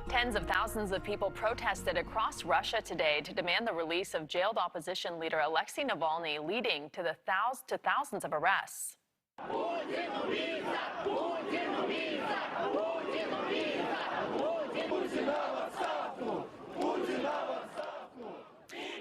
Tens of thousands of people protested across Russia today to demand the release of jailed opposition leader Alexei Navalny, leading to thousands of arrests.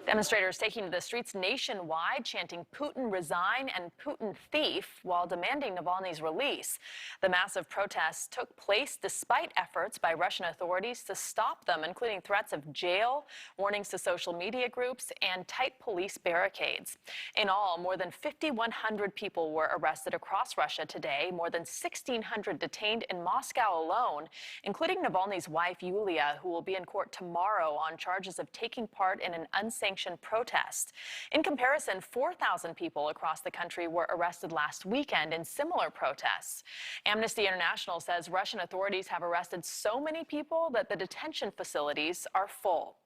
Demonstrators taking to the streets nationwide chanting "Putin resign" and "Putin thief" while demanding Navalny's release. The massive protests took place despite efforts by Russian authorities to stop them, including threats of jail, warnings to social media groups, and tight police barricades. In all, more than 5,100 people were arrested across Russia today, more than 1,600 detained in Moscow alone, including Navalny's wife, Yulia, who will be in court tomorrow on charges of taking part in an unsanctioned protest. In comparison, 4,000 people across the country were arrested last weekend in similar protests. Amnesty International says Russian authorities have arrested so many people that the detention facilities are full.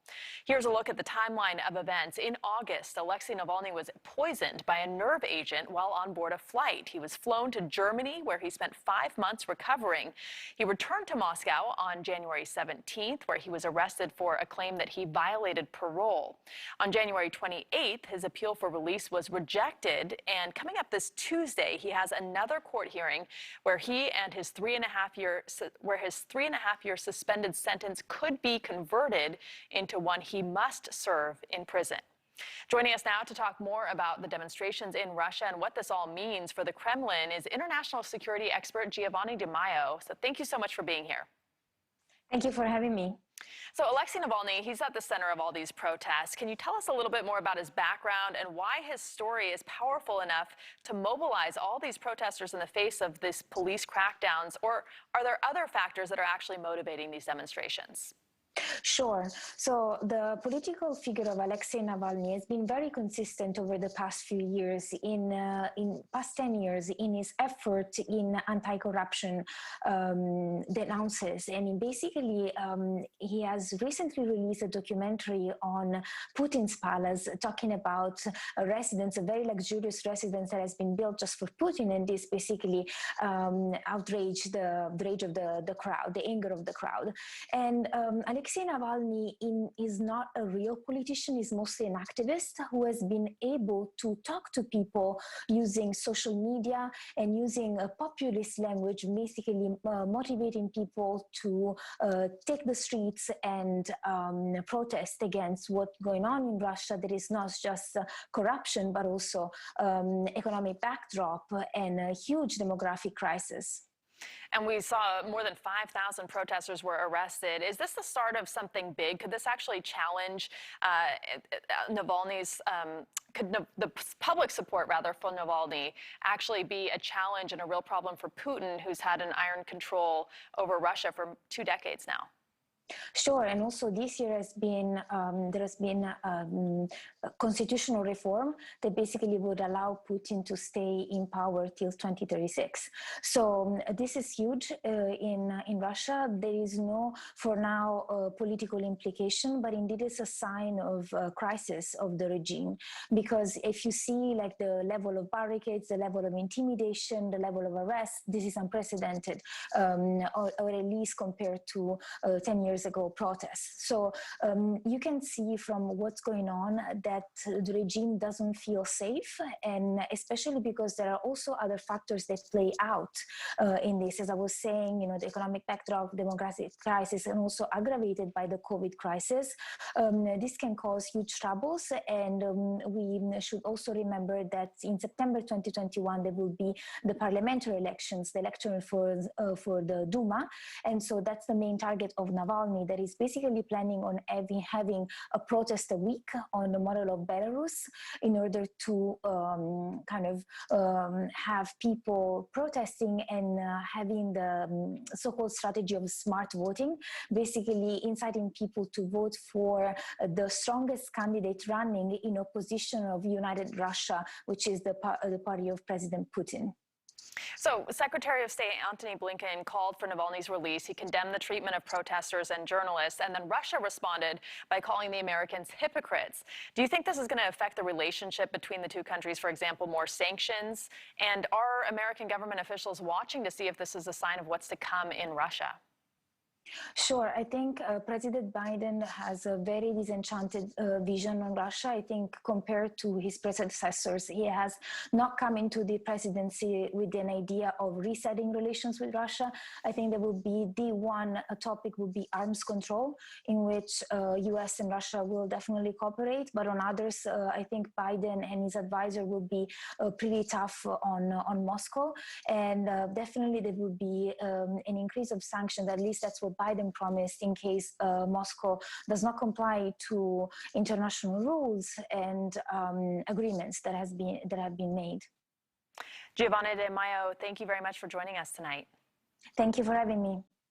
Here's a look at the timeline of events. In August, Alexei Navalny was poisoned by a nerve agent while on board a flight. He was flown to Germany, where he spent 5 months recovering. He returned to Moscow on January 17th, where he was arrested for a claim that he violated parole. On January 28th, his appeal for release was rejected, and coming up this Tuesday, he has another court hearing where he and his 3.5-year suspended sentence could be converted into one he must serve in prison. Joining us now to talk more about the demonstrations in Russia and what this all means for the Kremlin is international security expert Giovanni Di Maio. So thank you so much for being here. Thank you for having me. So Alexei Navalny, he's at the center of all these protests. Can you tell us a little bit more about his background and why his story is powerful enough to mobilize all these protesters in the face of these police crackdowns? Or are there other factors that are actually motivating these demonstrations? Sure. So the political figure of Alexei Navalny has been very consistent over the past few years, in past 10 years, in his effort in anti-corruption denounces. And basically, he has recently released a documentary on Putin's palace, talking about a residence, a very luxurious residence that has been built just for Putin, and this basically outraged the rage of the crowd, the anger of the crowd. And Alexei Navalny is not a real politician. He's mostly an activist who has been able to talk to people using social media and using a populist language, basically motivating people to take the streets and protest against what's going on in Russia. That is not just corruption, but also economic backdrop and a huge demographic crisis. And we saw more than 5,000 protesters were arrested. Is this the start of something big? Could this actually challenge Navalny's, could the public support, rather, for Navalny actually be a challenge and a real problem for Putin, who's had an iron control over Russia for 2 decades now? Sure, and also this year has been there has been a constitutional reform that basically would allow Putin to stay in power till 2036. So this is huge in Russia. There is no, for now, political implication, but indeed it's a sign of crisis of the regime. Because if you see like the level of barricades, the level of intimidation, the level of arrest, this is unprecedented, or at least compared to 10 years ago protests. So you can see from what's going on that the regime doesn't feel safe, and especially because there are also other factors that play out in this. As I was saying, you know, the economic backdrop, demographic crisis, and also aggravated by the COVID crisis. This can cause huge troubles, and we should also remember that in September 2021 there will be the parliamentary elections, the election for the Duma, and so that's the main target of Navalny, that is basically planning on having a protest a week on the model of Belarus in order to have people protesting and having the so-called strategy of smart voting, basically inciting people to vote for the strongest candidate running in opposition of United Russia, which is the party of President Putin. So Secretary of State Antony Blinken called for Navalny's release. He condemned the treatment of protesters and journalists, and then Russia responded by calling the Americans hypocrites. Do you think this is going to affect the relationship between the two countries, for example, more sanctions? And are American government officials watching to see if this is a sign of what's to come in Russia? Sure. I think President Biden has a very disenchanted vision on Russia. I think compared to his predecessors, he has not come into the presidency with an idea of resetting relations with Russia. I think there will be the one topic would be arms control, in which US and Russia will definitely cooperate. But on others, I think Biden and his advisor will be pretty tough on Moscow. And definitely there will be an increase of sanctions. At least that's what Biden promised in case Moscow does not comply to international rules and agreements that have been made. Giovanna De Maio, thank you very much for joining us tonight. Thank you for having me.